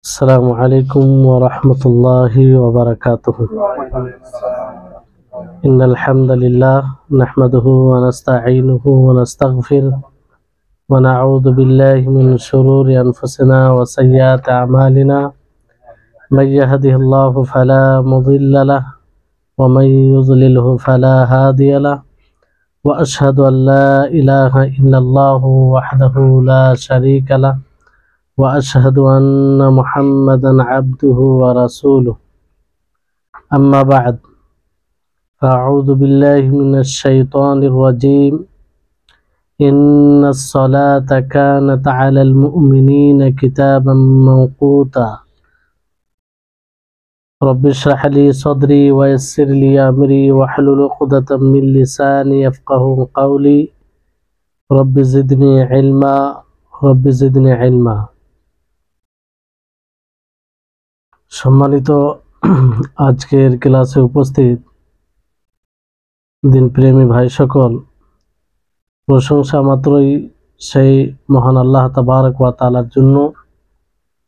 السلام عليكم ورحمة الله وبركاته. إن الحمد لله نحمده ونستعينه ونستغفره ونعوذ بالله من شرور أنفسنا وسيئات أعمالنا. من يهده الله فلا مضل له ومن يضلله فلا هادي له، وأشهد أن لا إله إلا الله وحده لا شريك له، وأشهد أن محمدا عبده ورسوله. أما بعد، فأعوذ بالله من الشيطان الرجيم. إن الصلاة كانت على المؤمنين كتابا موقوتا. رب اشرح لي صدري ويسر لي أمري واحلل عقدة من لساني يفقهوا قولي. رب زدني علما رب زدني علما। সম্মানিত আজকের ক্লাসে উপস্থিত দিনপ্রেমী ভাই সকল, প্রশংসা মাত্রই সেই মহান আল্লাহ তাবারক ওয়া তাআলার জন্য,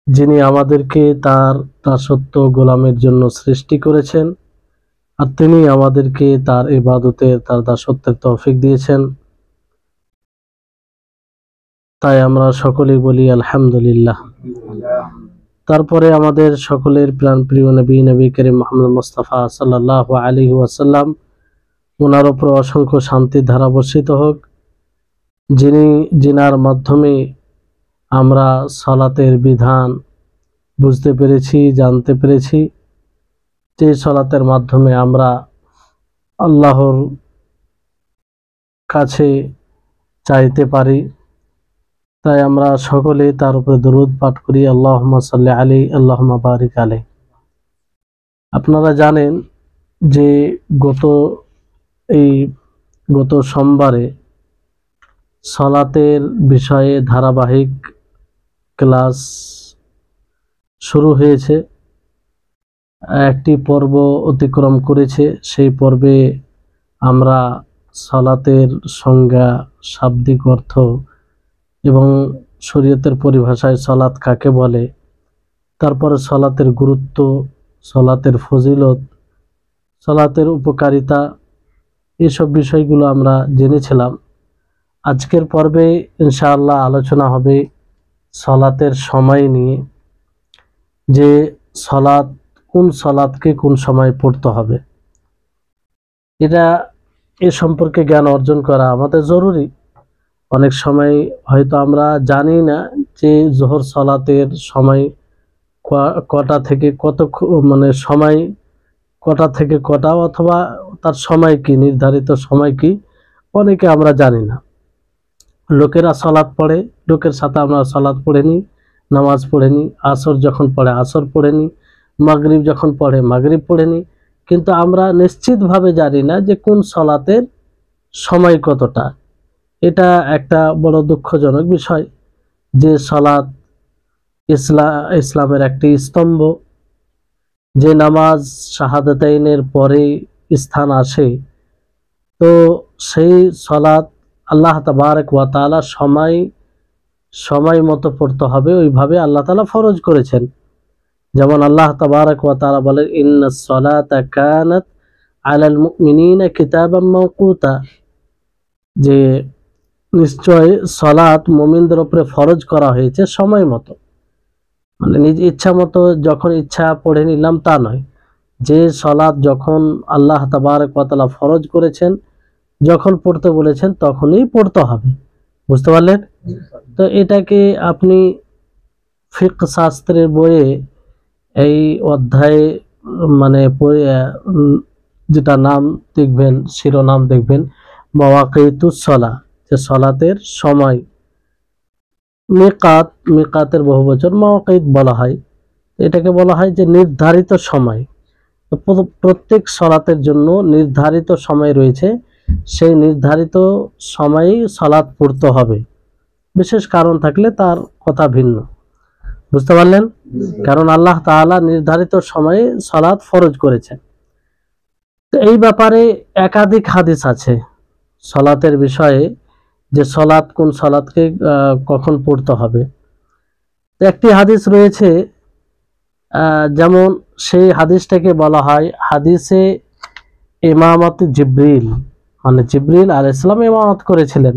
যিনি আমাদেরকে তার দাসত্ব গোলামের জন্য সৃষ্টি করেছেন, আর তিনি আমাদেরকে তার ইবাদতের, তার দাসত্বের তৌফিক দিয়েছেন। তাই আমরা সকলেই বলি আলহামদুলিল্লাহ। তারপরে আমাদের সকলের প্রাণপ্রিয় নবী করিম মুহাম্মদ মুস্তাফা সাল্লাল্লাহু আলাইহি ওয়াসাল্লাম, ওনার উপর অসংখ্য শান্তির ধারা বর্ষিত হোক, যিনার মাধ্যমে আমরা সালাতের বিধান বুঝতে পেরেছি, জানতে পেরেছি, যে সালাতের মাধ্যমে আমরা আল্লাহর কাছে চাইতে পারি। তাই আমরা সকলে তার উপরে দরুদ পাঠ করি, আল্লাহুম্মা সাল্লি আলাইহি আল্লাহুম্মা বারিক আলাইহি। আপনারা জানেন যে গত সোমবারে সালাতের বিষয়ে ধারাবাহিক ক্লাস শুরু হয়েছে, একটি পর্ব অতিক্রম করেছে। সেই পর্বে আমরা সালাতের সংজ্ঞা, শাব্দিক অর্থ এবং শরীয়তের পরিভাষায় সালাত কাকে বলে, তারপরে সালাতের গুরুত্ব, সালাতের ফজিলত, সালাতের উপকারিতা, এসব বিষয়গুলো আমরা জেনেছিলাম। আজকের পর্বে ইনশাআল্লাহ আলোচনা হবে সালাতের সময় নিয়ে, যে কোন সালাতকে কোন সময় পড়তে হবে। এ সম্পর্কে জ্ঞান অর্জন করা আমাদের জরুরি। অনেক সময় হয়তো আমরা জানি না যে জোহর সালাতের সময় কটা থেকে কত, মানে সময় কটা থেকে কটা, অথবা তার সময় কি, নির্ধারিত সময় কি, অনেকে আমরা জানি না। লোকেরা সালাত পড়ে, লোকের সাথে আমরা সালাত পড়ে নিই, নামাজ পড়ে নিই। আসর যখন পড়ে আসর পড়ে নিই, মাগরিব যখন পড়ে মাগরিব পড়ে নিই, কিন্তু আমরা নিশ্চিতভাবে জানি না যে কোন সালাতের সময় কতটা। এটা একটা বড় দুঃখজনক বিষয় যে সালাত ইসলামের একটি স্তম্ভ। যে নামাজ শাহাদাতাইনের পরে স্থান আসে, তো সেই সালাত আল্লাহ তাবারক ওয়া তাআলা সময় মতো পড়তে হবে, ওইভাবে আল্লাহ তাআলা ফরজ করেছেন। যেমন আল্লাহ তাবারক ওয়া তাআলা বলেন, ইন্নাস সালাতা কানাত আলাল মুমিনিনা কিতাবাম মাওকুতা, যে নিশ্চয় সালাত মুমিনদের উপরে ফরজ করা হয়েছে সময় মতো। মানে নিজ ইচ্ছা মতো যখন ইচ্ছা পড়ে নিলাম তা নয়, যে সালাত যখন আল্লাহ তাবারক ওয়া তাআলা ফরজ করেছেন, যখন পড়তে বলেছেন তখনই পড়তে হবে। বুঝতে পারলেন? তো এটাকে আপনি ফিকহ শাস্ত্রের বইয়ে এই অধ্যায়ে, মানে যেটা নাম দেখবেন, শিরোনাম দেখবেন মাওয়াকিতুস সালাহ, যে সালাতের সময়। মিকাতের বহুবচন মাওয়াকিত বলা হয়। এটাকে বলা হয় যে নির্ধারিত সময়। প্রত্যেক সালাতের জন্য নির্ধারিত সময় রয়েছে, সেই নির্ধারিত সময়েই সালাত পড়তে হবে। বিশেষ কারণ থাকলে তার কথা ভিন্ন। বুঝতে পারলেন? কারণ আল্লাহ তাআলা নির্ধারিত সময়ে সালাত ফরজ করেছেন। তো এই ব্যাপারে একাধিক হাদিস আছে সালাতের বিষয়ে, যে কোন সালাতকে কখন পড়তে হবে। একটি হাদিস রয়েছে যেমন সেই হাদিসটাকে বলা হয় হাদিসে ইমামতি জিব্রিল, মানে জিব্রিল আলাইহিস সালাম ইমামত করেছিলেন।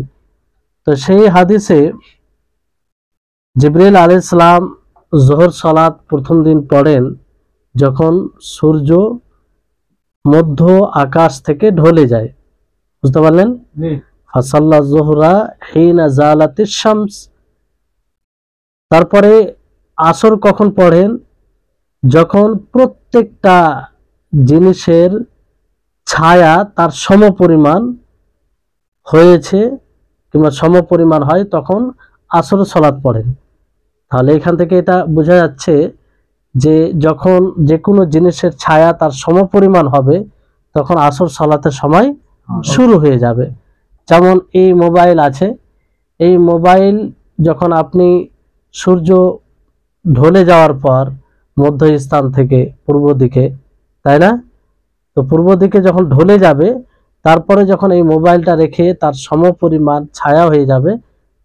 তো সেই হাদিসে জিব্রিল আলাইহিস সালাম যোহর সালাত প্রথম দিন পড়েন যখন সূর্য মধ্য আকাশ থেকে ঢলে যায়, বুঝতে পারলেন? ফাসাল্লা যোহরা হিনা জালাতিশ শামস। তারপরে আসর কখন পড়েন? যখন প্রত্যেকটা জিনিসের ছায়া তার সমপরিমাণ হয়েছে কিংবা সমপরিমাণ হয় তখন আসর সালাত পড়েন। তাহলে এখান থেকে এটা বোঝা যাচ্ছে যে যখন যে কোনো জিনিসের ছায়া তার সমপরিমাণ হবে তখন আসর সালাতের সময় শুরু হয়ে যাবে। যেমন এই মোবাইল আছে, এই মোবাইল যখন আপনি সূর্য ঢলে যাওয়ার পর মধ্যস্থান থেকে পূর্ব দিকে, তাই না? তো পূর্ব দিকে যখন ঢলে যাবে তারপরে যখন এই মোবাইলটা রেখে তার সমপরিমাণ ছায়া হয়ে যাবে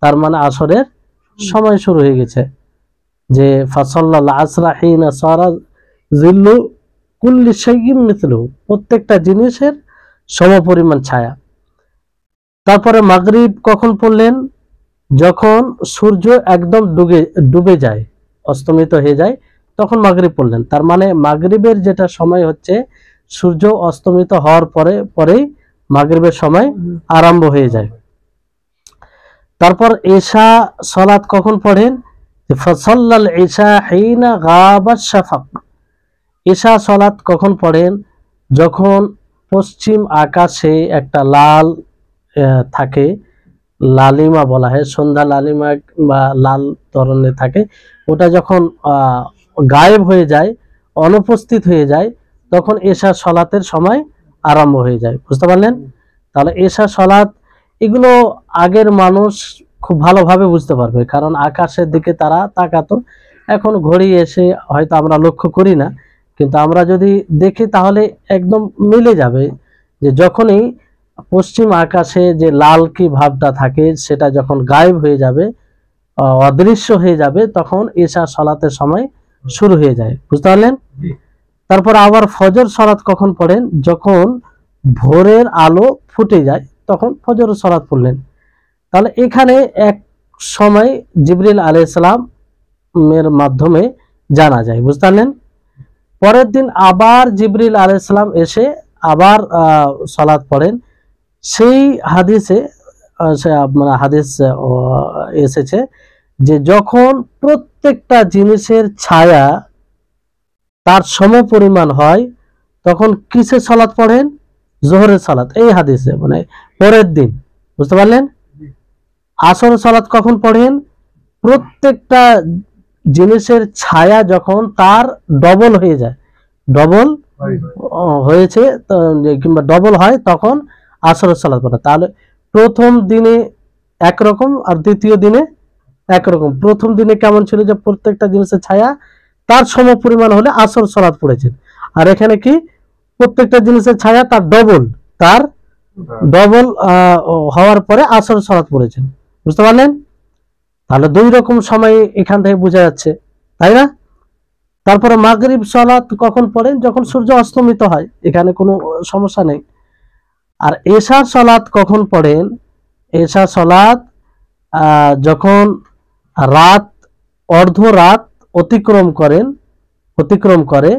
তার মানে আসরের সময় শুরু হয়ে গেছে। যে ফাসাল্লাল আসরা হিনা সারা জিল্লু কুল্লি শাইইন মিথলুহু, প্রত্যেকটা জিনিসের সমপরিমাণ ছায়া। তারপরে মাগরিব কখন পড়লেন? যখন সূর্য একদম ডুবে যায়, অস্তমিত হয়ে যায়, তখন মাগরিব পড়লেন। তার মানে মাগরিবের যেটা সময় হচ্ছে সূর্য অস্তমিত হওয়ার পরেই মাগরিবের সময় আরম্ভ হয়ে যায়। তারপর এশা সালাত কখন পড়েন? ফাসাল্লাল ইশা হিনা গাবাশ শাফাক। এশা সালাত কখন পড়েন? যখন পশ্চিম আকাশে একটা লাল থাকে, লালিমা বলা হয়, সন্ধ্যা লালিমা বা লাল ধরনের থাকে, ওটা যখন গায়েব হয়ে যায়, অনুপস্থিত হয়ে যায়, তখন এশা সালাতের সময় আরম্ভ হয়ে যায়। বুঝতে পারলেন? তাহলে এশা সালাত এগুলো আগের মানুষ খুব ভালোভাবে বুঝতে পারবে, কারণ আকাশের দিকে তারা তাকাতো। এখন ঘড়ি এসে হয়তো আমরা লক্ষ্য করি না, কিন্তু আমরা যদি দেখি তাহলে একদম মিলে যাবে যে যখনই পশ্চিম আকাশে যে লাল কি ভাবটা থাকে সেটা যখন গায়েব হয়ে যাবে, অদৃশ্য হয়ে যাবে, তখন এশা সালাতের সময় শুরু হয়ে যায়। বুঝতে পারলেন? তারপর আবার ফজর সালাত কখন পড়েন? যখন ভোরের আলো ফুটে যায় তখন ফজর সালাত পড়লেন। তাহলে এখানে এক সময় জিবরিল আলাইহিস সালাম এর মাধ্যমে জানা যায়। বুঝতে পারলেন? পরের দিন আবার জিবরিল আলাইহিস সালাম এসে আবার সালাত পড়েন। সেই হাদিসে মানে হাদিস এসেছে যে যখন প্রত্যেকটা জিনিসের ছায়া তার সমপরিমাণ হয় তখন কিসের সালাত পড়েন? যোহরের সালাত। এই হাদিসে মানে পরের দিন। বুঝতে পারলেন? আসর সালাত কখন পড়েন? প্রত্যেকটা জিনিসের ছায়া যখন তার ডবল হয়ে যায়, ডবল হয়েছে কিংবা ডবল হয় তখন আসরের সালাত পড়ে। তাহলে প্রথম দিনে একরকম আর দ্বিতীয় দিনে একরকম। প্রথম দিনে কেমন ছিল যে প্রত্যেকটা জিনিসের ছায়া তার সমপরিমাণ হলে আসর সালাত পড়েছেন, আর এখানে কি প্রত্যেকটা জিনিসের ছায়া তার ডবল হওয়ার পরে আসর সালাত পড়েছেন। বুঝতে পারলেন? তাহলে দুই রকম সময় এখান থেকে বোঝা যাচ্ছে, তাই না? তারপরে মাগরিব সালাত কখন পড়েন? যখন সূর্য অস্তমিত হয়, এখানে কোনো সমস্যা নেই। আর এশার সালাত কখন পড়েন? এশা সালাত যখন রাত অর্ধরাত অতিক্রম করে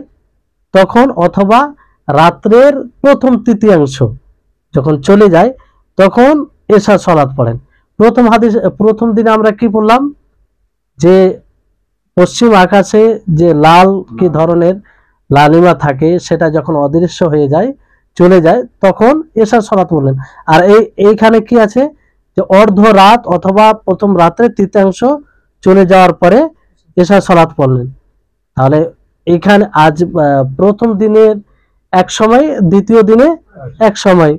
তখন, অথবা রাত্রের প্রথম তৃতীয়াংশ যখন চলে যায় তখন এশা সালাত পড়েন। প্রথম দিনে আমরা কি বললাম যে পশ্চিম আকাশে যে লাল কি ধরনের লালিমা থাকে সেটা যখন অদৃশ্য হয়ে যায়, চলে যায়, তখন এশা সালাত বললেন। আর এইখানে কি আছে যে অর্ধ রাত অথবা প্রথম রাতের তৃতীয়াংশ চলে যাওয়ার পরে এশা সালাত পড়লেন। তাহলে এখানে আজ প্রথম দিনের এক সময়, দ্বিতীয় দিনে এক সময়।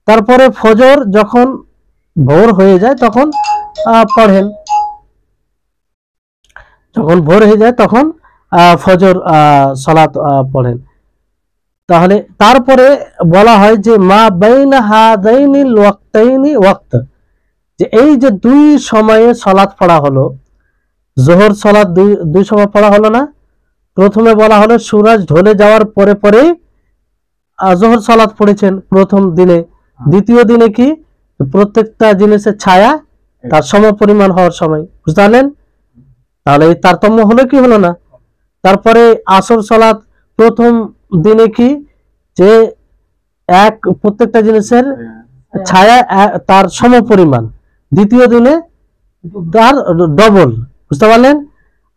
তারপরে ফজর যখন ভোর হয়ে যায় তখন পড়েন, যখন ভোর হয়ে যায় তখন ফজর সালাত পড়েন। তাহলে তারপরে বলা হয় যে মা বাইনা হাদাইনিল ওয়াক্তাইনি ওয়াক্ত, যে এই যে দুই সময়ে সালাত পড়া হলো, যোহর সালাত দুই সময় পড়া হলো না, প্রথমে বলা হলো সূরজ ঢলে যাওয়ার পরে পরে জোহর সালাত পড়েছেন প্রথম দিনে। দ্বিতীয় দিনে কি প্রত্যেকটা জিনিসের ছায়া তার সমপরিমাণ হওয়ার সময়, বুঝতে পারলেন? তাহলে এই তারতম্য হলো কি হলো না? তারপরে আসর সালাত প্রথম দিনে কি যে এক প্রত্যেকটা জিনিসের ছায়া তার সমপরিমাণ, দ্বিতীয় দিনে তার ডবল, বুঝতে পারলেন?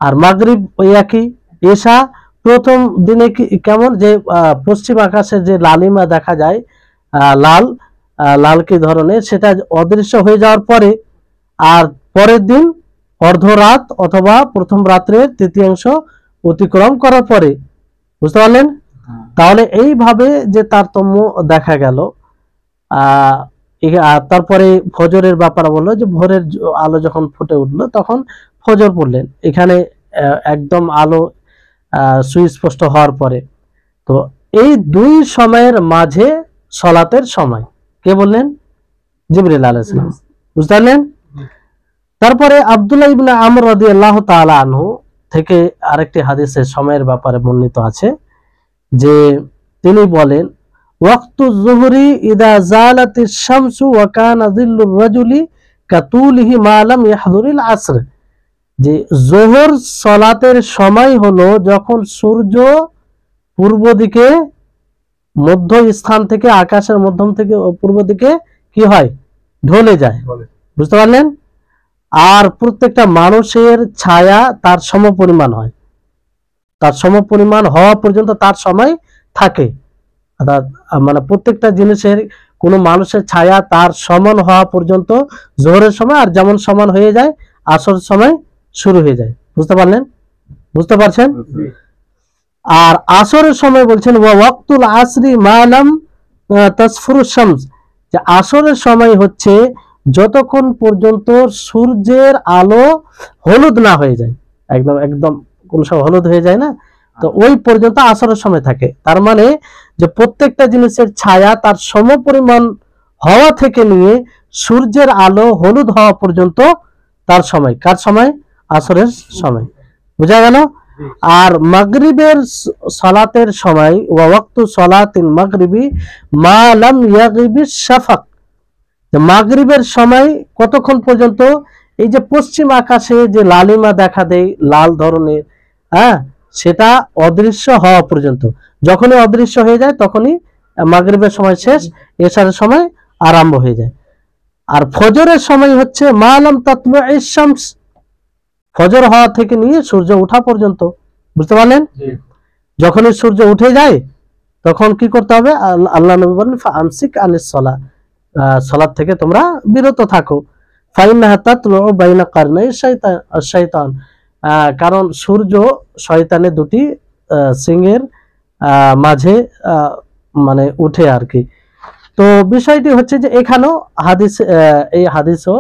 আর মাগরিব ওই একই। এশা প্রথম দিনে কি কেমন যে পশ্চিম আকাশে যে লালিমা দেখা যায় লাল লাল কি ধরনের, সেটা অদৃশ্য হয়ে যাওয়ার পরে আর পরের দিন অর্ধরাত অথবা প্রথম রাত্রের তৃতীয়াংশ অতিক্রম করার পরে, বুঝতে পারলেন? তাহলে এইভাবে যে তারতম্য দেখা গেল। তারপরে ফজরের ব্যাপার বললো যে ভোরের আলো যখন ফুটে উঠলো তখন ফজর পড়লেন, এখানে একদম আলো সুস্পষ্ট হওয়ার পরে। তো এই দুই সময়ের মাঝে সলাতের সময় কে বললেন? জিবরিল আলাইহিস সালাম, বুঝতে পারলেন? তারপরে আব্দুল্লাহ ইবনে আমর রাদিয়াল্লাহু তাআলা আনহু থেকে আরেকটি হাদিসে সময়ের ব্যাপারে বর্ণিত আছে যে তিনি বলেন ওয়াক্তু যুহরি ইদা জালাতিশ শামসু ওয়া কানা যিল্লুর রাজুলি কাতুলিহি মা লাম ইয়াহদুরিল আসর, যে যোহর সালাতের সময় হলো যখন সূর্য পূর্ব দিকে মধ্য স্থান থেকে আকাশের মধ্যম থেকে পূর্ব দিকে কি হয় ঢলে যায়, বুঝতে পারলেন? আর প্রত্যেকটা মানুষের ছায়া তার সমপরিমাণ হয়, তার সমপরিমাণ হওয়া পর্যন্ত তার সময় থাকে। অর্থাৎ মানে প্রত্যেকটা জিনিসের কোনো মানুষের ছায়া তার সমান হওয়া পর্যন্ত জোহরের সময়, আর যেমন সমান হয়ে যায় আসর সময় শুরু হয়ে যায়, বুঝতে পারলেন? বুঝতে পারছেন? আর আসরের সময় বলছেন ওয়া ওয়াক্তুল আসরি মা লাম তাসফুরুশ শামস, যে আসরের সময় হচ্ছে যতক্ষণ পর্যন্ত সূর্যের আলো হলুদ না হয়ে যায়, একদম একদম কোন সময় হলুদ হয়ে যায় না, তো ওই পর্যন্ত আসরের সময় থাকে। তার মানে যে প্রত্যেকটা জিনিসের ছায়া তার সমপরিমাণ হওয়া থেকে নিয়ে সূর্যের আলো হলুদ হওয়া পর্যন্ত তার সময়, কার সময়? আসরের সময়, বোঝা গেল? আর মাগরিবের সালাতের সময় ওয়া ওয়াক্তু সালাতিল মাগরিবি মা লাম ইয়াগিবিশ শাফাক, মাগরিবের সময় কতক্ষণ পর্যন্ত? এই যে পশ্চিম আকাশে যে লালিমা দেখা দেয় লাল ধরনের, সেটা অদৃশ্য হওয়া পর্যন্ত। যখনই অদৃশ্য হয়ে যায় তখনই মাগরিবের সময় শেষ, এশারের সময় আরম্ভ হয়ে যায়। আর ফজরের সময় হচ্ছে মা লাম তাতলুইশ শামস, ফজর হওয়া থেকে নিয়ে সূর্য ওঠা পর্যন্ত, বুঝতে পারলেন? যখনই সূর্য উঠে যায় তখন কি করতে হবে? আল্লাহ নবী বলেন ফামসিক আনিস সালাহ, সালাত থেকে তোমরা বিরত থাকো। ফাইন্নাহা তাতলু বাইনা কারনাই শাইতান, কারণ সূর্য শয়তানের দুটি সিংহের মাঝে মানে উঠে আর কি। তো বিষয়টি হচ্ছে যে এখানেও হাদিস, এই হাদিসও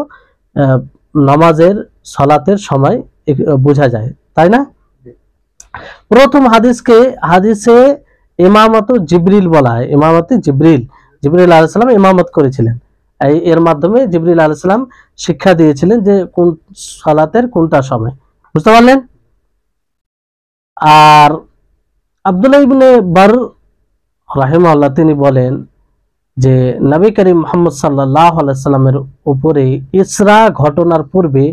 নামাজের সালাতের সময় বোঝা যায়, তাই না? প্রথম হাদিসে ইমামত জিবরিল বলা হয়, ইমামতি জিবরিল, জিবরিল আলাইহিস সালাম ইমামত করেছিলেন। এর মাধ্যমে জিবরিল আলাইহিস সালাম শিক্ষা দিয়েছিলেন যে কোন সালাতের কোনটা সময়, বুঝতে পারলেন? আর আব্দুল্লাহ ইবনে বার রাহিমাহুল্লাহ তিনি বলেন যে নবী করিম মুহাম্মদ সাল্লাল্লাহু আলাইহি সাল্লামের উপরে ইসরা ঘটনার পূর্বে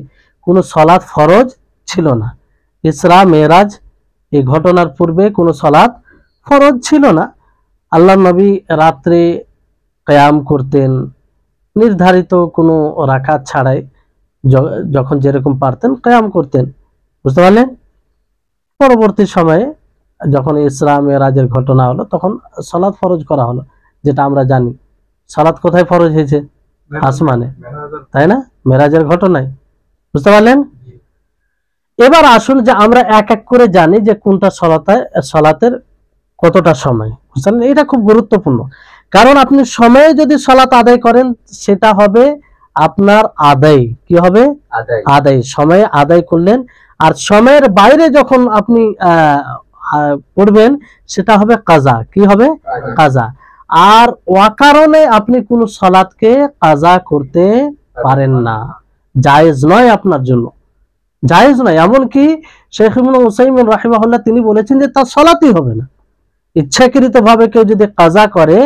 কোনো সালাত ফরজ ছিল না। ইসরা মেরাজ এই ঘটনার পূর্বে কোনো সালাত ফরজ ছিল না। আল্লাহ নবী রাত্রে কিয়াম করতেন নির্ধারিত কোনো রাকাত ছাড়াই, যখন যেরকম পারতেন কিয়াম করতেন, বুঝতে পারলেন? পরবর্তী সময়ে যখন ইসরা মেরাজের ঘটনা হলো তখন সালাত ফরজ করা হলো, যেটা আমরা জানি। সালাত কোথায় ফরজ হয়েছে? আসমানে, তাই না? মেরাজের ঘটনায়, বুঝতে পারলেন? এবার আসুন যে আমরা এক এক করে জানি যে কোনটা সালাতের কতটা সময়, বুঝলেন? এটা খুব গুরুত্বপূর্ণ, কারণ আপনি সময়ে যদি সালাত আদায় করেন সেটা হবে আপনার আদায়, কি হবে? আদায়, সময়ে আদায় করলেন। আর সময়ের বাইরে যখন আপনি পড়বেন সেটা হবে কাজা, কি হবে? কাজা। আর অকারণে আপনি কোন সালাতকে কাজা করতে পারেন না, জায়েজ নয় আপনার জন্য, জায়েজ নয়। এমনকি শেখ ইবনে উসাইমিন রাহিমাহুল্লাহ তিনি বলেছেন যে তার সালাতই হবে না। ইচ্ছাকৃতভাবে কেউ যদি কাজা করে,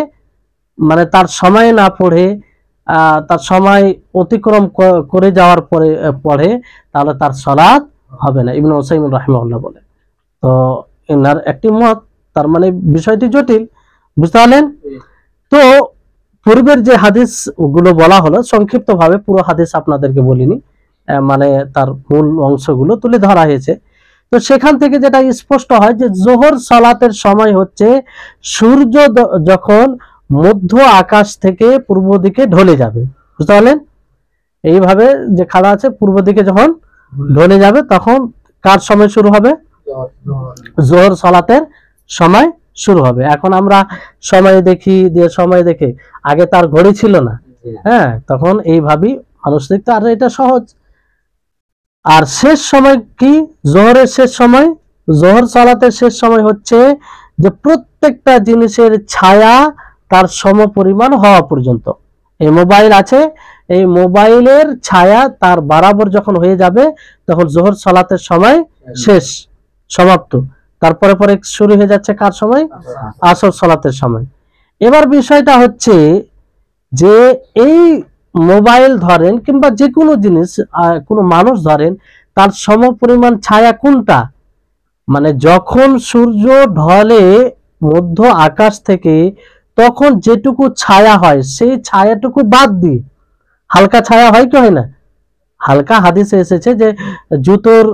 মানে তার সময় না পড়ে তার সময় অতিক্রম করে যাওয়ার পরে পড়ে, তাহলে তার সালাত হবে না, ইবনে উসাইমিন রাহিমাহুল্লাহ বলে। তো এনার একটি মত, তার মানে বিষয়টি জটিল, বুঝতে পারলেন? তো পূর্বের যে হাদিস গুলো বলা হলো, সংক্ষিপ্তভাবে পুরো হাদিস আপনাদেরকে বলিনি, মানে তার মূল অংশগুলো তুলে ধরা হয়েছে। তো সেখান থেকে যেটা স্পষ্ট হয় যে জোহর সালাতের সময় হচ্ছে সূর্য যখন মধ্য আকাশ থেকে পূর্ব দিকে ঢলে যাবে, বুঝতে পারলেন? এইভাবে যে খাড়া আছে, পূর্ব দিকে যখন ঢলে যাবে তখন কার সময় শুরু হবে? জোহর সালাতের সময় শুরু হবে। এখন আমরা সময় দেখি, যে সময় দেখে, আগে তার ঘড়ি ছিল না, হ্যাঁ, তখন এইভাবেই মানুষ দেখতো, আর এটা সহজ। আর শেষ সময় কি? জোহরের শেষ সময়, জোহর সালাতের শেষ সময় হচ্ছে যে প্রত্যেকটা জিনিসের ছায়া তার সমপরিমাণ হওয়া পর্যন্ত। এই মোবাইল আছে, এই মোবাইলের ছায়া তার বরাবর যখন হয়ে যাবে তখন জোহর সালাতের সময় শেষ, সমাপ্ত। তারপরে পরে শুরু হয়ে যাচ্ছে কার সময়? আসর সালাতের সময়। এবার বিষয়টা হচ্ছে যে এই মোবাইল ধরেন কিংবা যে কোনো জিনিস, কোনো মানুষ ধরেন, তার সমপরিমাণ ছায়া কোনটা? মানে যখন সূর্য ঢলে মধ্য আকাশ থেকে, তখন যেটুকু ছায়া হয় সেই ছায়াটুকু বাদ দিয়ে হালকা ছায়া হয় কি হয় না? হালকা হাদিসে এসেছে যে জুতোর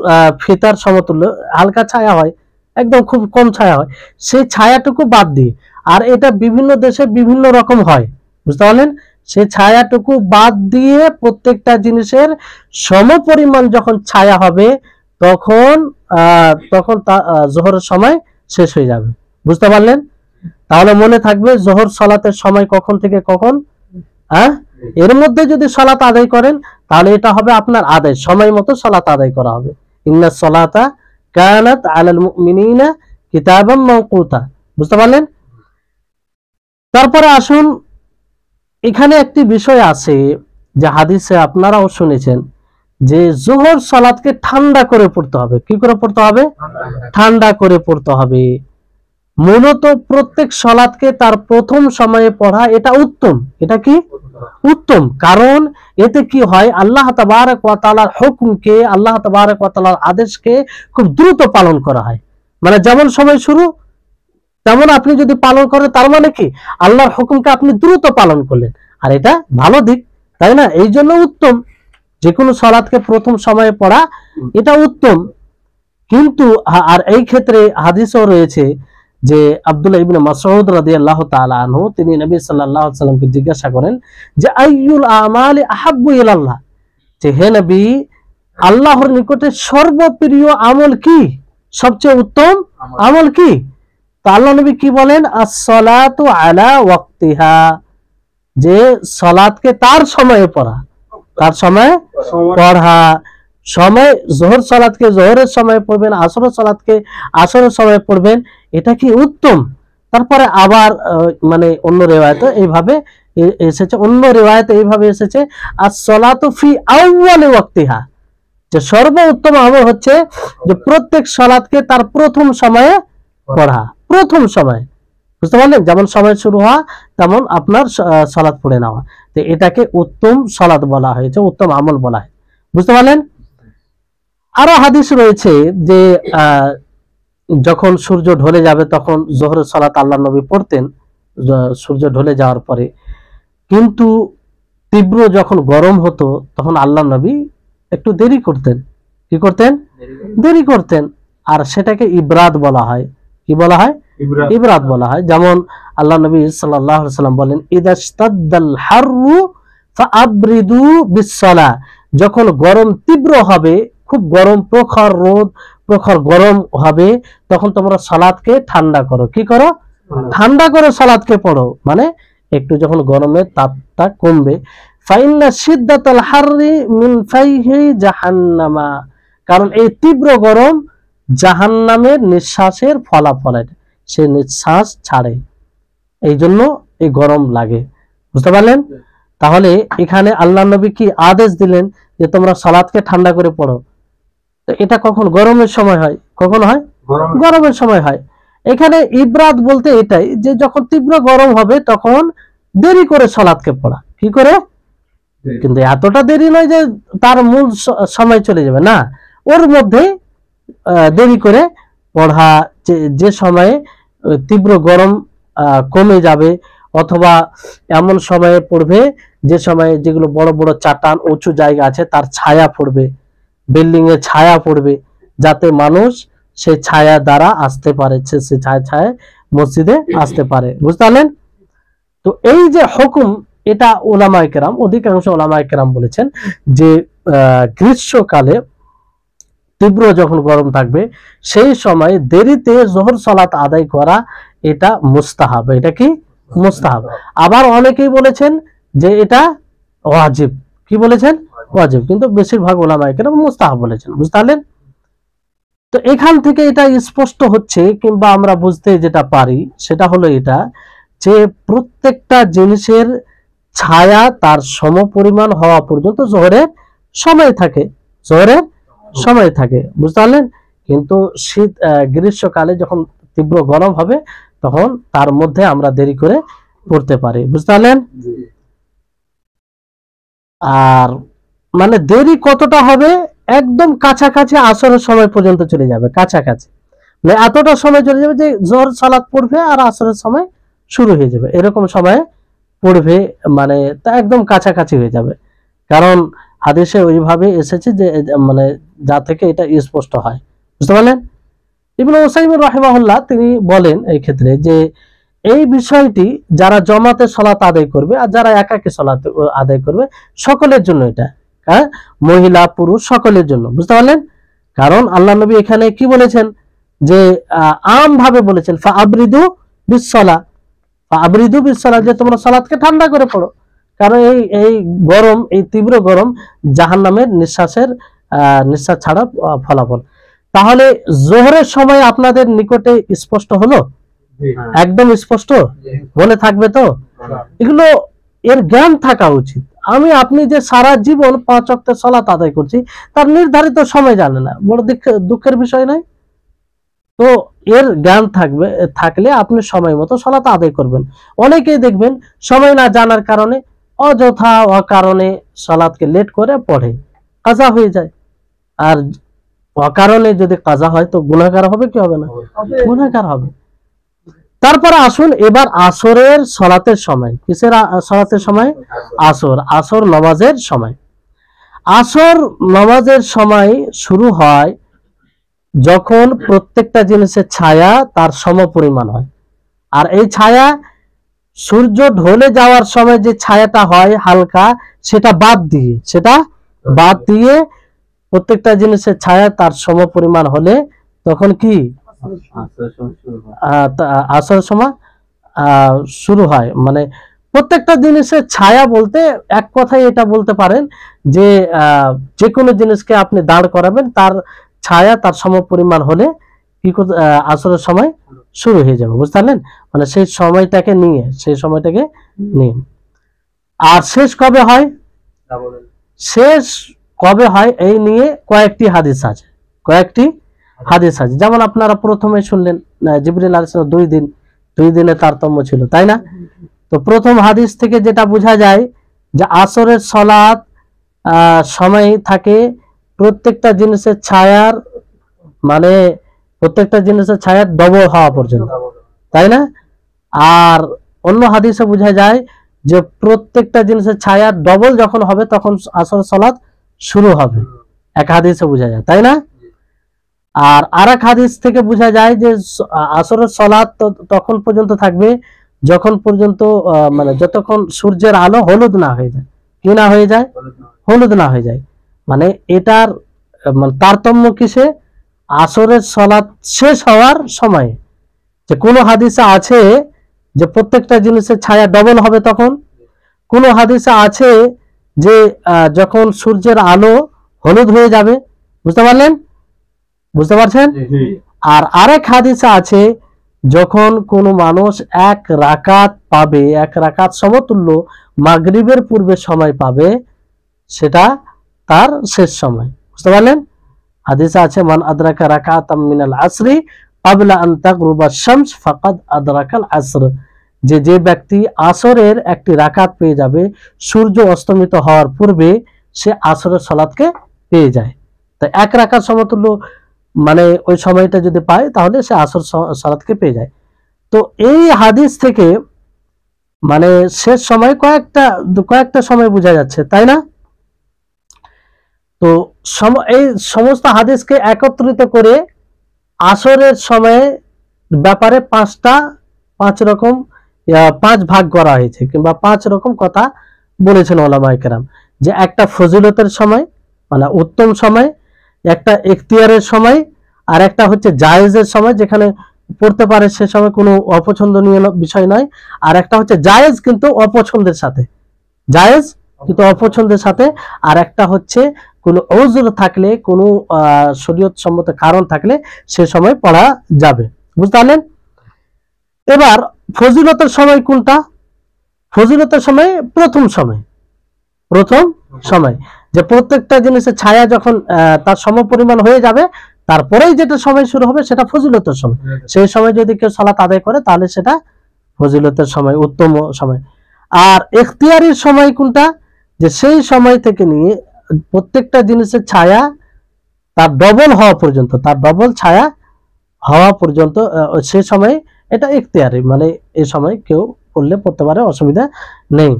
ফিতার সমতুল্য হালকা ছায়া হয়, একদম খুব কম ছায়া হয়, সেই ছায়াটুকু বাদ দিয়ে। আর এটা বিভিন্ন দেশে বিভিন্ন রকম হয়, বুঝতে পারলেন? সেই ছায়াটুকু বাদ দিয়ে প্রত্যেকটা জিনিসের সমপরিমাণ যখন ছায়া হবে তখন তখন জোহরের সময় শেষ হয়ে যাবে, বুঝতে পারলেন? তাহলে মনে থাকবে জোহর সালাতের সময় কখন থেকে কখন। হ্যাঁ, এর মধ্যে যদি সালাত আদায় করেন তাহলে এটা হবে আপনার আদায়, সময় মতো সালাত আদায় করা হবে। ইন্নাস সালাতা কানাত আলাল মুমিনিনা কিতাবাম মাওকুতা, বুঝতে পারলেন? তারপরে আসুন, এখানে একটি বিষয় আছে যে হাদিসে আপনারাও শুনেছেন যে জোহর সালাতকে ঠান্ডা করে পড়তে হবে। কি করে পড়তে হবে? ঠান্ডা করে পড়তে হবে। মূলত প্রত্যেক সালাতকে তার প্রথম সময়ে পড়া এটা উত্তম। এটা কি উত্তম? কারণ এতে কি হয়, আল্লাহ তাবারক ওয়া তাআলার হুকুমকে, আল্লাহ তাবারক ওয়া তাআলার আদেশকে খুব দ্রুত পালন করা হয়। মানে যেমন সময় শুরু তেমন আপনি যদি পালন করেন, তার মানে কি আল্লাহর হুকুমকে আপনি দ্রুত পালন করলেন, আর এটা ভালো দিক, তাই না? এই জন্য উত্তম যে কোনো সালাতকে প্রথম সময়ে পড়া, এটা উত্তম। কিন্তু আর এই ক্ষেত্রে হাদিসও রয়েছে যে আব্দুল্লাহ ইবনে মাসউদ রাদিয়াল্লাহু তাআলা আনহু তিনি নবী সাল্লাল্লাহু আলাইহি সাল্লামকে জিজ্ঞাসা করেন যে আইয়ুল আমালি আহাব্বু ইলাল্লাহ, যে হে নবী, আল্লাহর নিকটে সর্বপ্রিয় আমল কি, সবচেয়ে উত্তম আমল কি? তো আল্লাহ নবী কি বলেন? আস-সালাতু আলা ওয়াক্তিহা, যে সালাতকে তার সময়ে পড়া, তার সময় পড়া। সময় জোহর সালাতকে জোহরের সময় পড়বেন, আসরের সালাতকে আসরের সময় পড়বেন, এটা কি উত্তম? তারপরে আবার মানে অন্য রিওয়ায়েতে এইভাবে এসেছে, অন্য রিওয়ায়েতে এইভাবে এসেছে আস-সালাতু ফি আউয়ালি ওয়াক্তিহা, যে সর্বোত্তম আমল হচ্ছে যে প্রত্যেক সালাতকে তার প্রথম সময়ে পড়া, প্রথম সময়, বুঝতে পারলেন? যেমন সময় শুরু হওয়া তেমন আপনার সালাত পড়ে নেওয়া। তো এটাকে উত্তম সালাত বলা হয়েছে, উত্তম আমল বলা হয়, বুঝতে পারলেন? আরো হাদিস রয়েছে যে যখন সূর্য ঢলে যাবে তখন জোহরের সালাত আল্লাহ নবী পড়তেন সূর্য ঢলে যাওয়ার পরে, কিন্তু তীব্র যখন গরম হতো তখন আল্লাহ নবী একটু দেরি করতেন। কি করতেন? দেরি করতেন। আর সেটাকে ইবরাদ বলা হয়। কি বলা হয়? ইবরাদ বলা হয়। যেমন আল্লাহ নবী সাল্লাল্লাহু আলাইহি সাল্লাম বলেন ইদাশতাদ্দাল হাররু ফাআবরিদু বিসসালাহ, যখন গরম তীব্র হবে, খুব গরম, প্রখর রোদ, প্রখর গরম হবে, তখন তোমরা সালাতকে ঠান্ডা করো। কি করো? ঠান্ডা করে সালাতকে পড়ো। মানে একটু যখন গরমের তাপটা কমবে, ফাইন্না শিদ্দাতাল হাররি মিন ফাইহি জাহান্নামা, কারণ এই তীব্র গরম জাহান্নামের নিঃশ্বাসের ফলাফল, সে নিঃশ্বাস ছাড়ে, এই জন্য এই গরম লাগে, বুঝতে পারলেন? তাহলে এখানে আল্লাহ নবী কি আদেশ দিলেন যে তোমরা সালাতকে ঠান্ডা করে পড়ো, তো এটা কখন? গরমের সময় হয়। কখন হয়? গরমের সময় হয়। এখানে ইবরাত বলতে এটাই যে যখন তীব্র গরম হবে তখন দেরি করে সালাতকে পড়া। কি করে? কিন্তু এতটা দেরি নয় যে তার মূল সময় চলে যাবে, না, ওর মধ্যে দেরি করে পড়া, যে সময়ে তীব্র গরম কমে যাবে, অথবা এমন সময়ে পড়বে যে সময়ে যেগুলো বড় বড় চাটান উঁচু জায়গা আছে তার ছায়া পড়বে, বিল্ডিং এর ছায়া পড়বে, যাতে মানুষ সেই ছায়া দ্বারা আসতে পারে, সে ছায়া মসজিদে আসতে পারে। বুঝতে পারলেন? তো এই যে হুকুম, এটা ওলামায়ে কেরাম, অধিকাংশ ওলামায়ে কেরাম বলেছেন যে গ্রীষ্মকালে তীব্র যখন গরম থাকবে সেই সময় দেরিতে যোহর সালাত আদায় করা এটা মুস্তাহাব। এটা কি? মুস্তাহাব। আবার অনেকেই বলেছেন যে এটা ওয়াজিব। কি বলেছেন? ওয়াজিব। কিন্তু বেশিরভাগ ওলামায়ে কেরাম মুস্তাহাব বলেছেন। বুঝতে পারলেন? তো এখান থেকে এটা স্পষ্ট হচ্ছে, কিংবা আমরা বুঝতে যেটা পারি সেটা হলো এটা যে প্রত্যেকটা জিনিসের ছায়া তার সমপরিমাণ হওয়া পর্যন্ত জোহরের সময় থাকে, জোহরের সময় থাকে। বুঝতে পারলেন? কিন্তু শীত গ্রীষ্মকালে যখন তীব্র গরম হবে তখন তার মধ্যে আমরা দেরি করে পড়তে পারি। বুঝতে পারলেন? আর মানে দেরি কতটা হবে? একদম কাছাকাছি আসরের সময় পর্যন্ত চলে যাবে, কাছাকাছি, মানে এতটা সময় চলে যাবে যে জোহর সালাত পড়বে আর আসরের সময় শুরু হয়ে যাবে, এরকম সময়ে পড়বে, মানে তা একদম কাছাকাছি হয়ে যাবে। কারণ হাদিসে ওইভাবে এসেছে যে মানে যা থেকে এটা স্পষ্ট হয়। বুঝতে পারলেন? ইবনে উসাইমিন রাহিমাহুল্লাহ তিনি বলেন এই ক্ষেত্রে যে এই বিষয়টি যারা জমাতে সালাত আদায় করবে আর যারা একাকী সালাত আদায় করবে সকলের জন্য এটা, হ্যাঁ, মহিলা পুরুষ সকলের জন্য। বুঝতে পারলেন? কারণ আল্লাহ নবী এখানে কি বলেছেন যে আম ভাবে বলেছেন ফাআবরিদু বিসসালাহ, ফাআবরিদু বিসসালাহ, যে তোমরা সালাতকে ঠান্ডা করে পড়ো। কারণ এই গরম, এই তীব্র গরম জাহান্নামের নিঃশ্বাস ছাড়া ফলাফল। তাহলে জোহরের সময় আপনাদের নিকটে স্পষ্ট হলো? একদম স্পষ্ট মনে থাকবে তো? এগুলো এর জ্ঞান থাকা উচিত। আপনি যে সারা জীবন 5 ওয়াক্ত সালাত আদায় করছি তার নির্ধারিত সময় জানে না, বড় দুঃখের বিষয় নয়? তো এর জ্ঞান থাকলে আপনি সময় মতো সালাত আদায় করবেন। অনেকেই দেখবেন সময় না জানার কারণে অযথা অকারণে সালাতকে লেট করে পড়ে, কাজা হয়ে যায়। আর অকারণে যদি কাজা হয় তো গুনাহগার হবে কি হবে না? গুনাহগার হবে। তারপরে আসুন এবার আসরের সালাতের সময়। কিসের সালাতের সময়? আসর নামাজের সময়। আসর নামাজের সময় শুরু হয় যখন প্রত্যেকটা জিনিসের ছায়া তার সমপরিমাণ হয়। আর এই ছায়া সূর্য ঢলে যাওয়ার সময় যে ছায়াটা হয় হালকা, সেটা বাদ দিয়ে প্রত্যেকটা জিনিসের ছায়া তার সমপরিমাণ হলে তখন কি আসর সময় শুরু হয়। মানে প্রত্যেকটা জিনিসের ছায়া বলতে এক কথায় এটা বলতে পারেন যে যে কোনো জিনিসকে আপনি দাঁড় করাবেন তার ছায়া তার সমপরিমাণ হলে কি আসরের সময় শুরু হয়ে যাবে। বুঝতে পারলেন? মানে সেই সময়টাকে নিয়ে আর শেষ কবে হয়? শেষ কবে হয় এই নিয়ে কয়েকটি হাদিস আছে। যেমন আপনারা প্রথমে শুনলেন জিবরিল আলাইহিস সালাম 2 দিনের তারতম্য ছিল, তাই না? তো প্রথম হাদিস থেকে যেটা বোঝা যায় যে আসরের সালাত সময় থাকে প্রত্যেকটা জিনিসের ছায়ার, মানে প্রত্যেকটা জিনিসের ছায়া ডবল হওয়া পর্যন্ত, তাই না? আর অন্য হাদিসে বোঝা যায় যে প্রত্যেকটা জিনিসের ছায়া ডবল যখন হবে তখন আসরের সালাত শুরু হবে, এক হাদিসে বোঝা যায়, তাই না? আর আরেক হাদিস থেকে বোঝা যায় যে আসরের সালাত তখন পর্যন্ত থাকবে যখন পর্যন্ত মানে যতক্ষণ সূর্যের আলো হলুদ না হয়ে যায়। কি না হয়ে যায়? হলুদ না হয়ে যায়। মানে এটার মানে তারতম্য কিসে? আসরের সালাত শেষ হওয়ার সময়। যে কোনো হাদিসে আছে যে প্রত্যেকটা জিনিসের ছায়া ডবল হবে তখন, কোন হাদিসে আছে যে যখন সূর্যের আলো হলুদ হয়ে যাবে। বুঝতে পারছেন? আর আরেক হাদিসে আছে যখন কোন মানুষ এক রাকাত সমতুল্য মাগরিবের পূর্বে সময় পাবে, সেটা তার শেষ সময়। বুঝতে পারলেন? হাদিসে আছে মান আদরাকা রাকাতাম মিনাল আসরি ক্বাবলা আন তাগরুবা শামস ফাকাদ আদরাকাল আসর, যে ব্যক্তি আসরের একটি রাকাত পেয়ে যাবে সূর্য অস্তমিত হওয়ার পূর্বে, সে আসরের সালাতকে পেয়ে যায়। তাই এক রাকাত সমতুল্য মানে ওই সময়টা যদি পায় তাহলে সে আসর সালাতকে পেয়ে যায়। তো এই হাদিস থেকে মানে শেষ সময় কয়েকটা সময় বোঝা যাচ্ছে, তাই না? তো এই সমস্ত হাদিসকে একত্রিত করে আসরের সময়ে ব্যাপারে পাঁচ রকম 5 ভাগ করা হয়েছে, কিংবা 5 রকম কথা বলেছেন ওলামায়ে কেরাম। যে একটা ফজিলতের সময় মানে উত্তম সময়, একটা ইখতিয়ারের সময়, আর একটা হচ্ছে জায়েজের সময় যেখানে পড়তে পারে সে সময় কোনো অপছন্দনীয় বিষয় নয়, আর একটা হচ্ছে জায়েজ কিন্তু অপছন্দের সাথে, জায়েজ কিন্তু অপছন্দের সাথে, আর একটা হচ্ছে কোনো ওযর থাকলে, কোনো শরীয়ত সম্মত কারণ থাকলে সে সময় পড়া যাবে। বুঝতে পারলেন? এবার ফজিলতের সময় কোনটা? ফজিলতের সময় প্রথম সময়, যে প্রত্যেকটা জিনিসের ছায়া যখন তার সমপরিমাণ হয়ে যাবে তারপরেই যেটা সময় শুরু হবে সেটা ফজিলতের সময়। সেই সময় যদি কেউ সালাত আদায় করে তাহলে সেটা ফজিলতের সময়, উত্তম সময়। আর ইখতিয়ারের সময় কোনটা? যে সেই সময় থেকে নিয়ে প্রত্যেকটা জিনিসের ছায়া তার ডবল হওয়া পর্যন্ত, তার ডবল ছায়া হওয়া পর্যন্ত সেই সময় এটা ইখতিয়ারি, মানে এই সময় কেউ পড়লে পড়তে পারে, অসুবিধা নেই।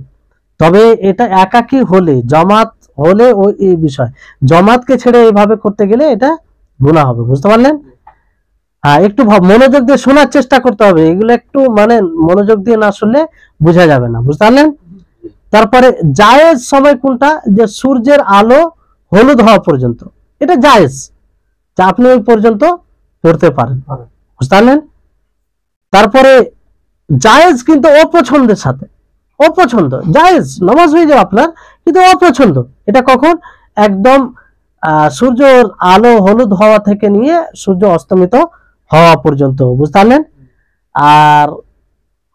তবে এটা একাকী হলে, জামাত হলে ওই এই বিষয়, জামাতকে ছেড়ে এইভাবে করতে গেলে এটা গুনাহ হবে। বুঝতে পারলেন? একটু মনোযোগ দিয়ে শোনার চেষ্টা করতে হবে, এগুলো একটু মানে মনোযোগ দিয়ে না শুনলে বোঝা যাবে না। বুঝতে পারলেন? তারপরে জায়েজ সময় কোনটা? যে সূর্যের আলো হলুদ হওয়া পর্যন্ত, এটা জায়েজ, যা আপনি ওই পর্যন্ত পড়তে পারেন। বুঝতে পারলেন? তারপরে জায়েজ কিন্তু অপছন্দের সাথে, অপছন্দ জায়েজ নামাজ হয়ে যাবে আপনার, কিন্তু অপছন্দ এটা কখন? একদম সূর্যের আলো হলুদ হওয়া থেকে নিয়ে সূর্য অস্তমিত হওয়া পর্যন্ত। বুঝতে পারলেন? আর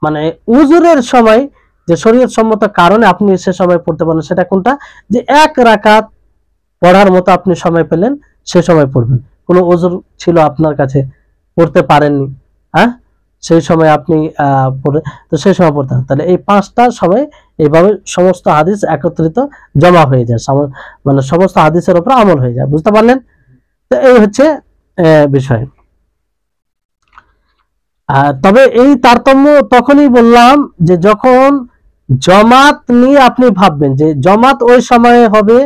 মানে উজুরের সময় যে শরীয়ত সম্মত কারণে আপনি সে সময় পড়তে পারেন, সেটা কোনটা? যে এক রাকাত পড়ার মতো আপনি সময় পেলেন, সে সময় পড়বেন। কোনো উজুর ছিল আপনার কাছে, পড়তে পারেননি, সেই সময় আপনি পড়ে, তো সেই সময় পড়তে হবে। তাহলে এই 5টা সময় এইভাবে সমস্ত হাদিস একত্রিত জমা হয়ে যায়, মানে সমস্ত হাদিসের উপর আমল হয়ে যায়। বুঝতে পারলেন? তো এই হচ্ছে বিষয়। তবে এই তারতম্য তখনই বললাম যে যখন জামাত নিয়ে আপনি ভাববেন যে জামাত ওই সময়ে হবে,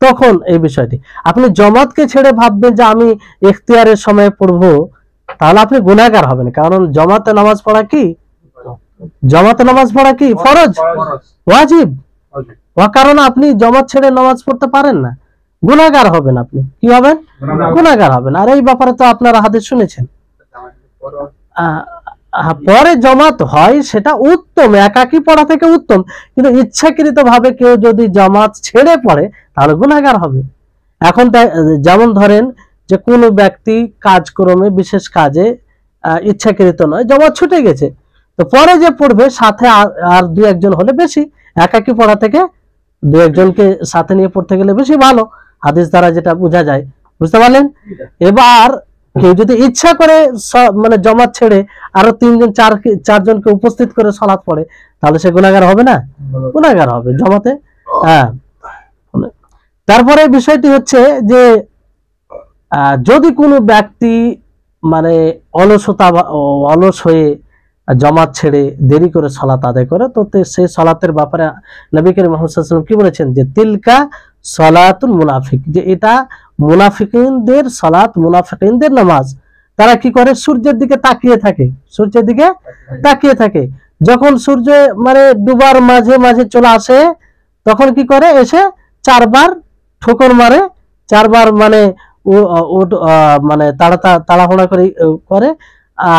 তখন এই বিষয়টি। আপনি জামাতকে ছেড়ে ভাববেন যে আমি ইখতিয়ারের সময় পড়বো, তাহলে আপনি গুনাহগার হবেন। কারণ জামাতে নামাজ পড়া কি? জামাতে নামাজ পড়া কি ফরজ, ওয়াজিব। ওই কারণে আপনি জামাত ছেড়ে নামাজ পড়তে পারেন না, গুনাহগার হবেন। আপনি কি হবেন? গুনাহগার হবেন। আর এই ব্যাপারে তো আপনারা হাদিস শুনেছেন। পরে জামাত হয় সেটা উত্তম, একাকী পড়া থেকে উত্তম, কিন্তু ইচ্ছাকৃত ভাবে কেউ যদি জামাত ছেড়ে পড়ে তাহলে গুনাহগার হবে। এখন যেমন ধরেন যে কোনো ব্যক্তি কাজকর্মে, বিশেষ কাজে ইচ্ছাকৃত নয়, জামাত ছুটে গেছে, তো পরে যে পড়বে সাথে আর 2-1 হলে বেশি, একাকী পড়া থেকে 2-1জনকে সাথে নিয়ে পড়তে গেলে বেশি ভালো, হাদিস দ্বারা যেটা বোঝা যায়। বুঝতে পারলেন? এবার কেউ যদি ইচ্ছা করে মানে জামাত ছেড়ে আরো 3-4জনকে উপস্থিত করে সালাত পড়ে, তাহলে সে গুনাহগার হবে না? গুনাহগার হবে জামাতে। তারপরে বিষয়টি হচ্ছে যে যদি কোনো ব্যক্তি মানে অলস হয়ে জামাত ছেড়ে দেরি করে সালাত আদায় করে, তো সেই সালাতের ব্যাপারে নবী করিম মুহাম্মদ সাল্লাল্লাহু আলাইহি ওয়াসাল্লাম কি বলেছেন? যে তিলকা সালাতুল মুনাফিক, যে এটা মুনাফিকিনদের সালাত, মুনাফিকিনদের নামাজ। তারা কি করে? সূর্যের দিকে তাকিয়ে থাকে, সূর্যের দিকে তাকিয়ে থাকে। যখন সূর্য মানে ডুবার মাঝে মাঝে চলে আসে, তখন কি করে? এসে 4বার ঠোকর মারে, 4বার মানে মানে তাড়াহুড়া করে,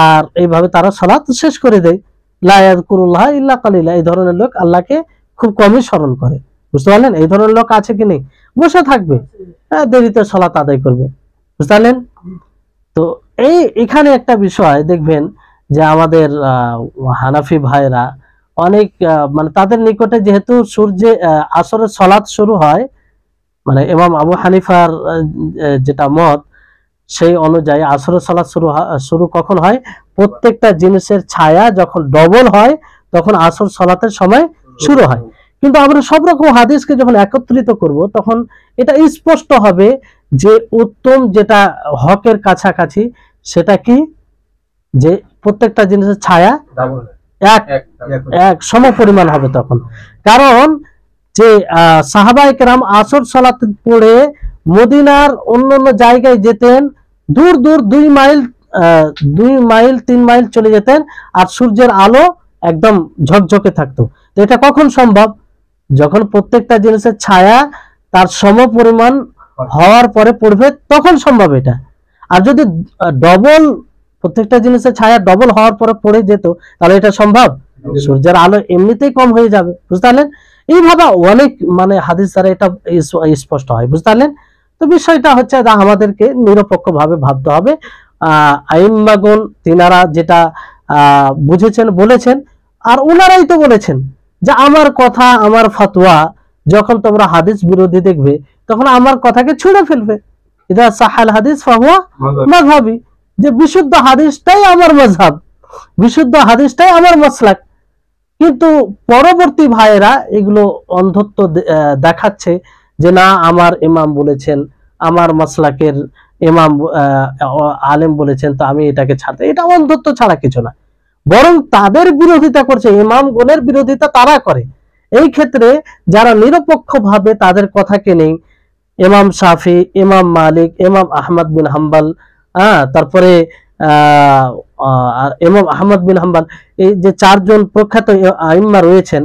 আর এইভাবে তারা সালাত শেষ করে দেয়। লা ইয়াযকুরুল্লাহ ইল্লা কালিলা, এই ধরনের লোক আল্লাহকে খুব কমই স্মরণ করে। বুঝতে পারলেন? এই ধরনের লোক আছে কি নেই? বসে থাকবে, দেরিতে সালাত আদায় করবে। বুঝতে পারলেন? তো এখানে একটা বিষয় দেখবেন যে আমাদের হানাফি ভাইরা অনেক মানে তাদের নিকটে যেহেতু সূর্যে আসরের সালাত শুরু হয়, মানে ইমাম আবু হানিফার যেটা মত সেই অনুযায়ী আসরের সালাত শুরু কখন হয়? প্রত্যেকটা জিনিসের ছায়া যখন ডবল হয় তখন আসর সালাতের সময় শুরু হয়। কিন্তু আমরা সব রকম হাদিসকে যখন একত্রিত করব তখন এটা স্পষ্ট হবে যে উত্তম যেটা হকের কাছাকাছি সেটা কি, যে প্রত্যেকটা জিনিসের ছায়া এক এক সম পরিমাণ হবে তখন। কারণ যে সাহাবায়ে কেরাম আসর সালাত পড়ে মদিনার অন্যান্য জায়গায় যেতেন, দূর দূর 2 মাইল 3 মাইল চলে যেতেন, আর সূর্যের আলো একদম ঝকঝকে থাকতো। তো এটা কখন সম্ভব? যখন প্রত্যেকটা জিনিসের ছায়া তার সম পরিমাণ হওয়ার পরে পড়বে তখন সম্ভব এটা। আর যদি ডবল প্রত্যেকটা জিনিসের ছায়া ডবল হওয়ার পরে পড়ে যেত তাহলে এটা সম্ভব? সূর্যের আলো এমনিতেই কম হয়ে যাবে, বুঝতে পারলেন? এইভাবে অনেক মানে হাদিস দ্বারা এটা স্পষ্ট হয়, বুঝতে পারলেন? তো বিষয়টা হচ্ছে আমাদেরকে নিরপেক্ষ ভাবে ভাবতে হবে। আইম্মাগণ তিনারা যেটা বুঝেছেন বলেছেন, আর ওনারাই তো বলেছেন যে আমার কথা আমার ফতোয়া যখন তোমরা হাদিস বিরোধী দেখবে তখন আমার কথাকে ছুঁড়ে ফেলবে। ইদা সাহাল হাদিস ফাহুয়া মাযহাবি, যে বিশুদ্ধ হাদিসটাই আমার মাযহাব, বিশুদ্ধ হাদিসটাই আমার মাসলাক। কিন্তু পরবর্তী ভাইয়েরা এগুলো অন্ধত্ব দেখাচ্ছে যে না আমার ইমাম বলেছেন, আমার মাসলাকের ইমাম আলেম বলেছেন, তো আমি এটাকে ছাড়তে। এটা অন্ধত্ব ছাড়া কিছু না, বরং তাদের বিরোধিতা করছে, ইমাম গণের বিরোধিতা তারা করে। এই ক্ষেত্রে যারা নিরপেক্ষ ভাবে তাদের কথাকে নেই, ইমাম শাফি, ইমাম মালিক, ইমাম আহমদ বিন হাম্বল, তারপরে ইমাম আহমদ বিন হাম্বল, এই যে 4 জন প্রখ্যাত আইম্মা রয়েছেন,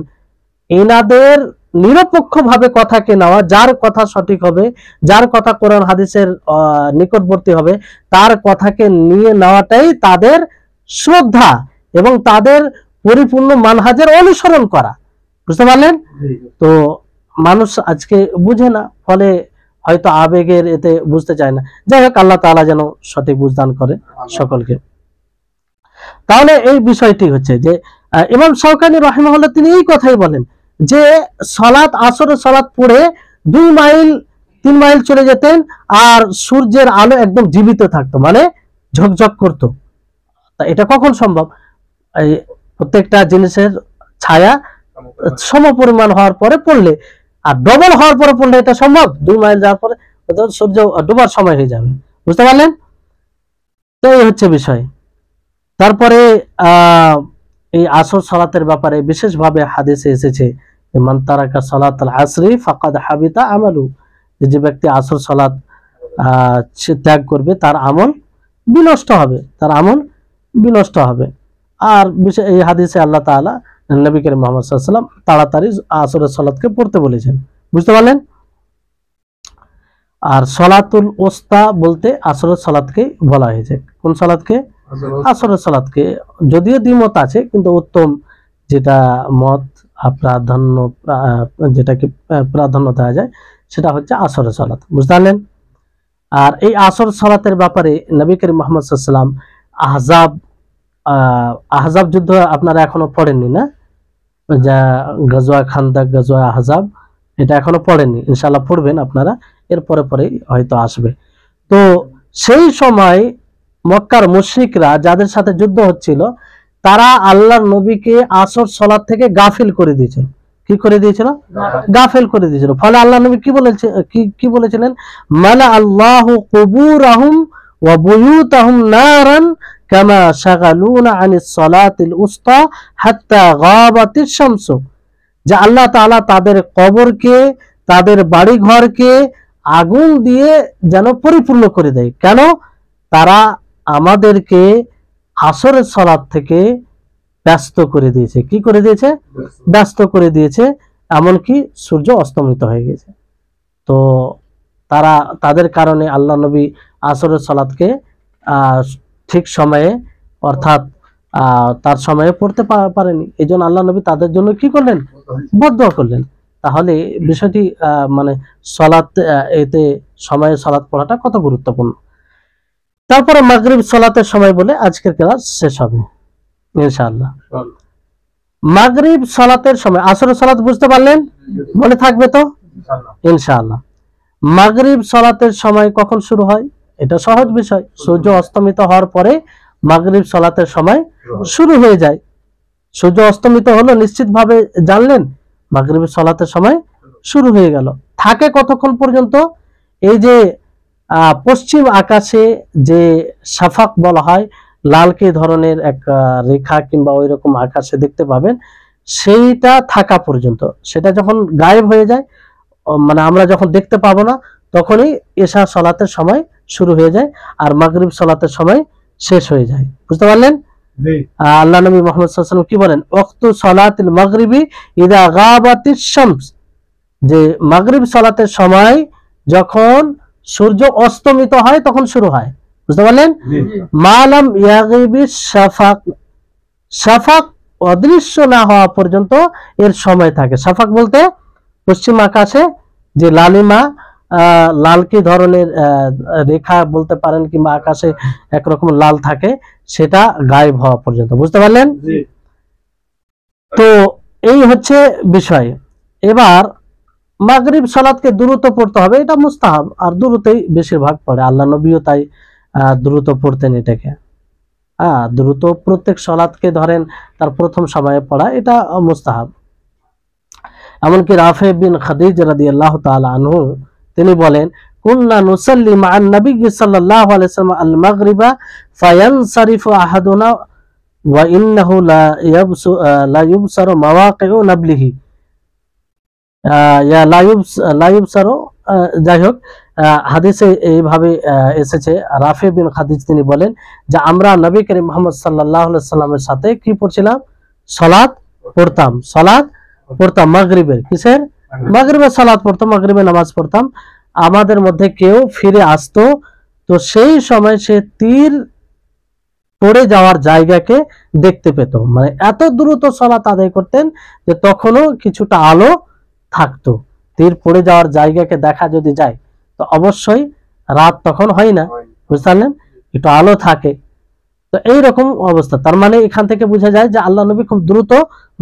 এনাদের নিরপেক্ষ ভাবে কথাকে নেওয়া, যার কথা সঠিক হবে, যার কথা কোরআন হাদিসের নিকটবর্তী হবে, তার কথাকে নিয়ে নেওয়াটাই তাদের শ্রদ্ধা এবং তাদের পরিপূর্ণ মানহাজের অনুসরণ করা, বুঝতে পারলেন? তো মানুষ আজকে বুঝে না, ফলে হয়তো আবেগের এতে বুঝতে চায় না। যাই হোক, আল্লাহ তাআলা যেন সঠিক বুঝদান করে সকলকে। তাহলে এই বিষয়টি হচ্ছে যে ইমাম শাওকানি রাহিমাহুল্লাহ তিনি এই কথাই বলেন যে সালাত, আসরের সালাত পড়ে 2 মাইল 3 মাইল চলে যেতেন আর সূর্যের আলো একদম জীবিত থাকতো, মানে ঝকঝক করতো। তা এটা কখন সম্ভব? এই প্রত্যেকটা জিনিসের ছায়া সম পরিমাণ হওয়ার পরে পড়লে, আর ডবল হওয়ার পরে পড়লে এটা সম্ভব? 2 মাইল যাওয়ার পরে সূর্য ডোবার সময় হয়ে যাবে, বুঝতে পারলেন? তো এই হচ্ছে বিষয়। তারপরে এই আসর সালাতের ব্যাপারে বিশেষভাবে হাদিসে এসেছে মান তারাকা সালাতাল আসরি ফাকাদ হাবিতা আমালু, যে ব্যক্তি আসর সালাত ত্যাগ করবে তার আমল বিনষ্ট হবে, তার আমল বিনষ্ট হবে। আর এই হাদিসে আল্লাহ তাআলা নবী করিম মুহাম্মদ সাল্লাল্লাহু আলাইহি ওয়াসাল্লাম তাড়াতাড়ি আসরের সালাতকে পড়তে বলেছেন, বুঝতে পারলেন? আর সলাতুল ওস্তা বলতে আসরের সালাতকে বলা হয়েছে। কোন সালাতকে? আসরের সালাতকে। যদিও দ্বিমত আছে, কিন্তু উত্তম যেটা মত প্রাধান্য, যেটাকে প্রাধান্য দেওয়া যায় সেটা হচ্ছে আসরের সালাত, বুঝতে পারলেন? আর এই আসর সালাতের ব্যাপারে নবী করিম মুহাম্মদ সাল্লাল্লাহু আলাইহি ওয়াসাল্লাম আহজাব যুদ্ধ আপনারা এখনো পড়েননি না? যা গাজওয়া খান্দাক, গাজওয়া আহজাব, এটা এখনো পড়েননি, ইনশাআল্লাহ পড়বেন আপনারা, এর পরে পরেই হয়তো আসবে। তো সেই সময় মক্কার মুশরিকরা যাদের সাথে যুদ্ধ হচ্ছিল তারা আল্লাহর নবীকে আসর সালাত থেকে গাফিল করে দিয়েছিল। কি করে দিয়েছিল? গাফিল করে দিয়েছিল। ফলে আল্লাহ নবী কি বলেছিলেন? মালা আল্লাহু কুবুরাহুম ওয়া বুয়ুতাহুম নারান কামা শাগালুনা আনিস সালাতিল উস্তা হাত্তা গাবাতিশ শামসু, যে আল্লাহ তাআলা তাদের কবরকে, তাদের বাড়ি ঘরকে আগুন দিয়ে যেন পরিপূর্ণ করে দেয়। কেন? তারা আমাদেরকে আসরের সালাত থেকে ব্যস্ত করে দিয়েছে। কি করে দিয়েছে? ব্যস্ত করে দিয়েছে, এমনকি সূর্য অস্তমিত হয়ে গেছে। তো তাদের কারণে আল্লাহ নবী আসরের সালাতকে ঠিক সময়ে, অর্থাৎ তার সময়ে পড়তে পারেনি। এই জন্য আল্লাহ নবী তাদের জন্য কি করলেন? বদদোয়া করলেন। তাহলে বিষয়টি মানে সালাত, এতে সময়ে সালাত পড়াটা কত গুরুত্বপূর্ণ। তারপরে মাগরিব সালাতের সময় বলে আজকের ক্লাস শেষ হবে ইনশাআল্লাহ। মাগরিব সালাতের সময়, আসরের সালাত বুঝতে পারলেন? মনে থাকবে তো ইনশাআল্লাহ। মাগরিব সালাতের সময় কখন শুরু হয়? এটা সহজ বিষয়। সূর্য অস্তমিত হওয়ার পরে মাগরিব সালাতের সময় শুরু হয়ে যায়। সূর্য অস্তমিত হলো, নিশ্চিতভাবে জানলেন মাগরিবের সালাতের সময় শুরু হয়ে গেল। থাকে কতক্ষণ পর্যন্ত? এই যে পশ্চিম আকাশে যে শাফাক বলা হয়, লালকে ধরনের এক রেখা কিংবা ওই রকম আকাশে দেখতে পাবেন, সেইটা থাকা পর্যন্ত। সেটা যখন গায়েব হয়ে যায়, মানে আমরা যখন দেখতে পাবো না, তখনই এশা সালাতের সময় শুরু হয়ে যায় আর মাগরিব সালাতের সময় শেষ হয়ে যায়। বুঝতে পারলেন? আল্লাহ নবী মুহাম্মদ সাল্লাল্লাহু আলাইহি ওয়াসাল্লাম কি বলেন? ওয়াক্তু সালাতিল মাগরিবি ইযা গাবাতিশ শামস, যে মাগরিব সালাতের সময় যখন সূর্য অস্তমিত হয় তখন শুরু হয়। বুঝতে পারলেন? মালাম ইয়াগিবিশ শাফাক, শাফাক অদৃশ্য না হওয়া পর্যন্ত এর সময় থাকে। শাফাক বলতে পশ্চিম আকাশে যে লালিমা, লালকি ধরনের রেখা বলতে পারেন, কিংবা আকাশে একরকম লাল থাকে, সেটা গায়েব হওয়া পর্যন্ত। বুঝতে পারলেন? তো এই হচ্ছে বিষয়। এবার মাগরিব সালাতকে দ্রুত পড়তে হবে, এটা মুস্তাহাব, আর দ্রুতই বেশিরভাগ পড়ে। আল্লাহ নবীও তাই দ্রুত পড়তেন এটাকে। দ্রুত প্রত্যেক সালাতকে ধরেন তার প্রথম সময়ে পড়া, এটা মুস্তাহাব। এমনকি রাফে বিন খাদিজ রাদিয়াল্লাহু তাআলা আনহু তিনি বলেন, কুননা নুসাল্লি মা'আন নবী সাল্লাল্লাহু আলাইহি ওয়াসাল্লাম আল মাগরিবা ফায়ানসারিফু আহাদুনা ওয়া ইন্নাহু লা ইউবসারু মাওয়াকিউ নাবলিহি, লা ইউবসারু, যাই হোক হাদিসে এইভাবে এসেছে। রাফে বিন খাদিজ তিনি বলেন যে আমরা নবী করিম মুহাম্মদ সাল্লাল্লাহু আলাইহি সাল্লামের সাথে কি পড়ছিলাম? সালাত পড়তাম। সালাত পড়তাম মাগরিবের, কিসের? মাগরিবের সালাত পড়তাম, মাগরিবের নামাজ পড়তাম। আমাদের মধ্যে কেউ ফিরে আসতো, তো সেই সময় সে তীর পড়ে যাওয়ার জায়গাকে দেখতে পেত। মানে এত দ্রুত সালাত আদায় করতেন যে তখনও কিছুটা আলো থাকতো। তীর পড়ে যাওয়ার জায়গাকে দেখা যদি যায়, তো অবশ্যই রাত তখন হয় না। বুঝতে পারলেন? একটু আলো থাকে। তো এইরকম অবস্থা। তার মানে এখান থেকে বোঝা যায় যে আল্লাহ নবী খুব দ্রুত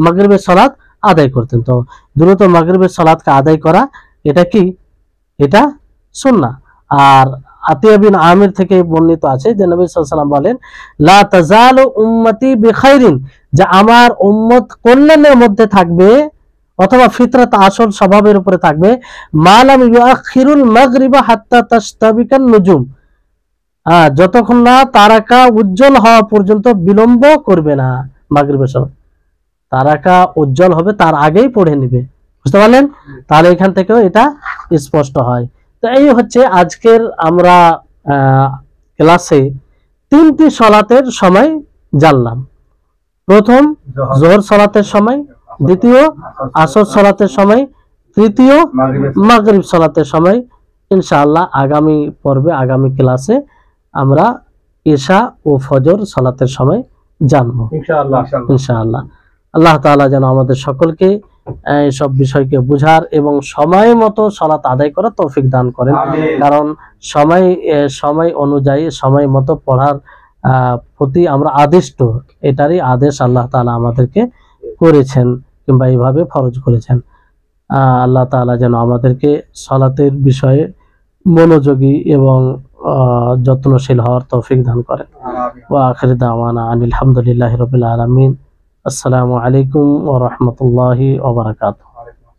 মাগরিবের সালাত আদায় করতেন। তো দ্রুত মাগরিবের সালাতকে আদায় করা, এটা কি? এটা সুন্নাহ। আর আতিয়া বিন আমির থেকে বর্ণিত আছে যে নবী সাল্লাল্লাহু আলাইহি ওয়াসাল্লাম বলেন, লা তাজালু উম্মতি বিখাইরিন, যে আমার উম্মত কল্যাণের মধ্যে থাকবে, অথবা ফিতরাত আসল স্বভাবের উপরে থাকবে, মালাম ইউআখিরুল মাগরিবা হাত্তা তাশতাবিকান নুজুম, যতক্ষণ না তারকা উজ্জ্বল হওয়া পর্যন্ত বিলম্ব করবে না। মাগরিবের সময় তারকা উজ্জ্বল হবে তার আগেই পড়ে নেবে। বুঝতে পারলেন? তাহলে এখান থেকেও এটা স্পষ্ট হয়। তো এই হচ্ছে আজকের আমরা ক্লাসে তিনটি সালাতের সময় জানলাম। প্রথম জোহর সালাতের সময়, দ্বিতীয় আসর সালাতের সময়, তৃতীয় মাগরিব সালাতের সময়। ইনশাআল্লাহ আগামী পর্বে, আগামী ক্লাসে আমরা ইশা ও ফজর সালাতের সময় জানবো ইনশাআল্লাহ। আল্লাহ তাআলা যেন আমাদের সকলকে এইসব বিষয়কে বুঝার এবং সময় মতো সালাত আদায় করার তৌফিক দান করেন। কারণ সময় অনুযায়ী সময় মতো পড়ার প্রতি আমরা আদিষ্ট, এটারই আদেশ আল্লাহ তাআলা আমাদেরকে করেছেন, কিংবা এইভাবে ফরজ করেছেন। আল্লাহ তাআলা যেন আমাদেরকে সালাতের বিষয়ে মনোযোগী এবং যত্নশীল হওয়ার তৌফিক দান করেন। ওয়া আখিরু দাওয়ানা আনিল হামদুলিল্লাহি রাব্বিল আলামিন। আসসালামু আলাইকুম ওয়া রাহমাতুল্লাহি ওয়া বারাকাতুহু।